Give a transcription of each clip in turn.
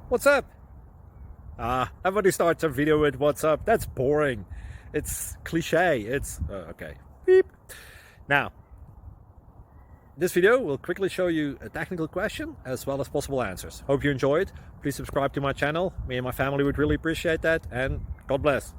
What's up? Everybody starts a video with what's up. That's boring. It's cliche. It's okay. Beep. Now, this video will quickly show you a technical question as well as possible answers. Hope you enjoyed. Please subscribe to my channel. Me and my family would really appreciate that, and God bless.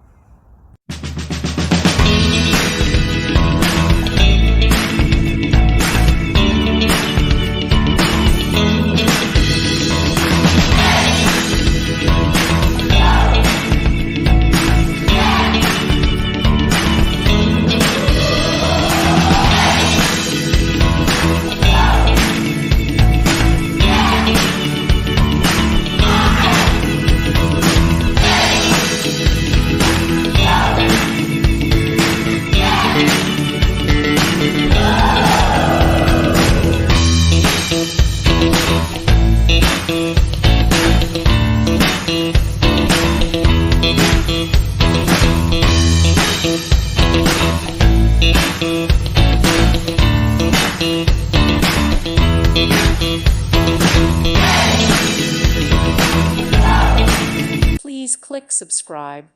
Please click subscribe.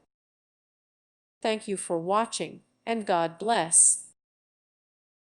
Thank you for watching, and God bless.